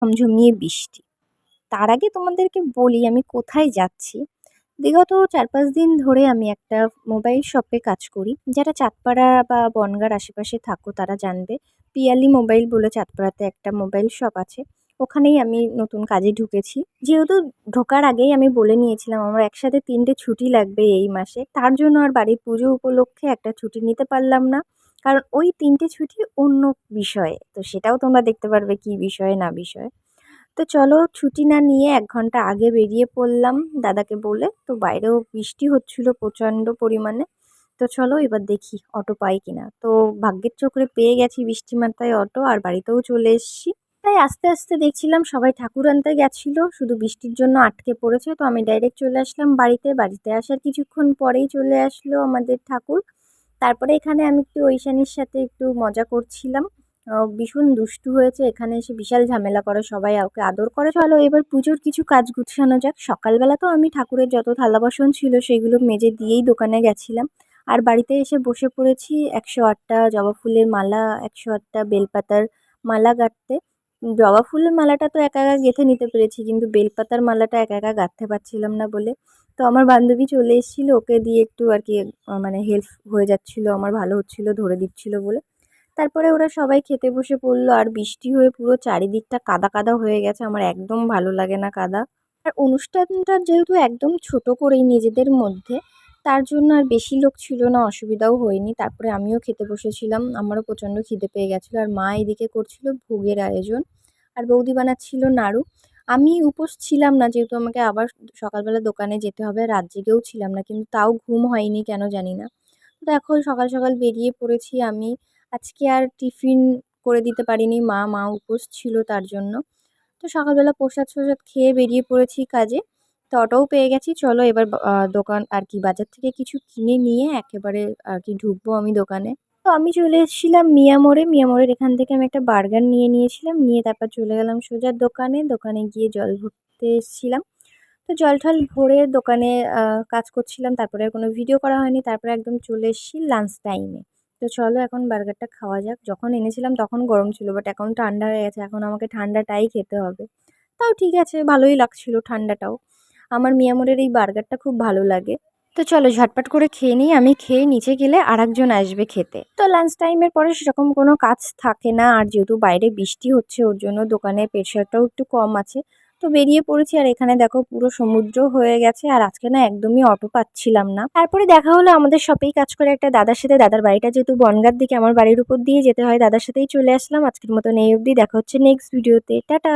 ঝমঝমিয়ে বৃষ্টি। তার আগে তোমাদেরকে বলি আমি কোথায় যাচ্ছি। বিগত ৪-৫ দিন ধরে আমি একটা মোবাইল শপে কাজ করি। যারা চাঁদপাড়া বা বনগাঁর আশেপাশে থাকো তারা জানবে। পিয়ালি মোবাইল বলে চাঁদপাড়াতে একটা মোবাইল শপ আছে। ওখানেই আমি নতুন কাজে ঢুকেছি। যেহেতু ঢোকার আগেই আমি বলে নিয়েছিলাম আমার একসাথে ৩ টে ছুটি লাগবে এই মাসে। তার জন্য আর বাড়ির পুজো উপলক্ষে একটা ছুটি নিতে পারলাম না। কারণ ওই ৩ টে ছুটি অন্য বিষয়ে। তো সেটাও তোমরা দেখতে পারবে কী বিষয়ে না বিষয়ে। তো চলো ছুটি না নিয়ে ১ ঘন্টা আগে বেরিয়ে পড়লাম দাদাকে বলে। তো বাইরেও বৃষ্টি হচ্ছিল প্রচণ্ড পরিমাণে। তো চলো এবার দেখি অটো পাই কিনা। তো ভাগ্যের চক্রে পেয়ে গেছি বৃষ্টি মাথায় অটো, আর বাড়িতেও চলে এসেছি। তাই আস্তে আস্তে দেখছিলাম সবাই ঠাকুর আনতে গেছিল, শুধু বৃষ্টির জন্য আটকে পড়েছে। তো আমি ডাইরেক্ট চলে আসলাম বাড়িতে। বাড়িতে আসার কিছুক্ষণ পরেই চলে আসলো আমাদের ঠাকুর। তারপরে এখানে আমি একটু ঐশানীর সাথে একটু মজা করছিলাম। ভীষণ দুষ্টু হয়েছে, এখানে এসে বিশাল ঝামেলা করে, সবাই ওকে আদর করে। চলো এবার পুজোর কিছু কাজ গুছানো যাক। সকালবেলা তো আমি ঠাকুরের যত থালা বাসন ছিল সেগুলো মেজে দিয়েই দোকানে গেছিলাম। আর বাড়িতে এসে বসে পড়েছি ১০৮টা জবা ফুলের মালা, ১০৮টা বেলপাতার মালা গাঁথতে। জবা ফুলের মালাটা তো একা একা গেঁথে নিতে পেরেছি, কিন্তু বেলপাতার মালাটা একা একা গাঁথতে পারছিলাম না বলে। তো আমার বান্ধবী চলে এসেছিল, ওকে দিয়ে একটু আর কি মানে হেল্প হয়ে যাচ্ছিল, আমার ভালো হচ্ছিল, ধরে দিচ্ছিল বলে। তারপরে ওরা সবাই খেতে বসে পড়লো। আর বৃষ্টি হয়ে পুরো চারিদিকটা কাদা কাদা হয়ে গেছে, আমার একদম ভালো লাগে না কাদা। আর অনুষ্ঠানটা যেহেতু একদম ছোট করেই নিজেদের মধ্যে, তার জন্য আর বেশি লোক ছিল না, অসুবিধাও হয়নি। তারপরে আমিও খেতে বসেছিলাম, আমারও প্রচণ্ড খিদে পেয়ে গেছিলো। আর মা এদিকে করছিল ভোগের আয়োজন, আর বৌদি বানাচ্ছিল নাড়ু। আমি উপোস ছিলাম না, যেহেতু আমাকে আবার সকালবেলা দোকানে যেতে হবে, রাত জেগেও ছিলাম না, কিন্তু তাও ঘুম হয়নি কেন জানি না। দেখো সকাল সকাল বেরিয়ে পড়েছি আমি। আজকে আর টিফিন করে দিতে পারিনি, মা উপোস ছিল তার জন্য। তো সকালবেলা প্রসাদ খেয়ে বেরিয়ে পড়েছি কাজে। তো অটোও পেয়ে গেছি। চলো এবার দোকান আর কি বাজার থেকে কিছু কিনে নিয়ে একেবারে আর কি ঢুকবো আমি দোকানে। তো আমি চলে এসেছিলাম মিয়া মোড়ে। মিয়া মোড়ের এখান থেকে আমি একটা বার্গার নিয়ে নিয়েছিলাম, নিয়ে তারপর চলে গেলাম সোজা দোকানে। দোকানে গিয়ে জল ভরতে এসেছিলাম। তো জল টল ভরে দোকানে কাজ করছিলাম, তারপরে আর কোনো ভিডিও করা হয়নি। তারপরে একদম চলে এসেছি লাঞ্চ টাইমে। তো চলো এখন বার্গারটা খাওয়া যাক। যখন এনেছিলাম তখন গরম ছিল, বাট এখন ঠান্ডা হয়ে গেছে, এখন আমাকে ঠান্ডাটাই খেতে হবে। তাও ঠিক আছে, ভালোই লাগছিল ঠান্ডাটাও। আমার মিয়ামোরের এই বার্গারটা খুব ভালো লাগে। তো চলো ঝটপট করে খেয়ে নিই, আমি খেয়ে নিচে গেলে আরেকজন আসবে খেতে। তো লাঞ্চ টাইমের পরে সেরকম কোনো কাজ থাকে না, আর যেহেতু বাইরে বৃষ্টি হচ্ছে ওর জন্য দোকানের প্রেশারটাও একটু কম আছে। তো বেরিয়ে পড়েছি, আর এখানে দেখো পুরো সমুদ্র হয়ে গেছে। আর আজকে না একদমই অটো পাচ্ছিলাম না। তারপরে দেখা হলো আমাদের শপেই কাজ করে একটা দাদার সাথে। দাদার বাড়িটা যেহেতু বনগাঁর দিকে, আমার বাড়ির উপর দিয়ে যেতে হয়, দাদার সাথেই চলে আসলাম। আজকের মতন এই অবধি, দেখা হচ্ছে নেক্সট ভিডিওতে। টাটা।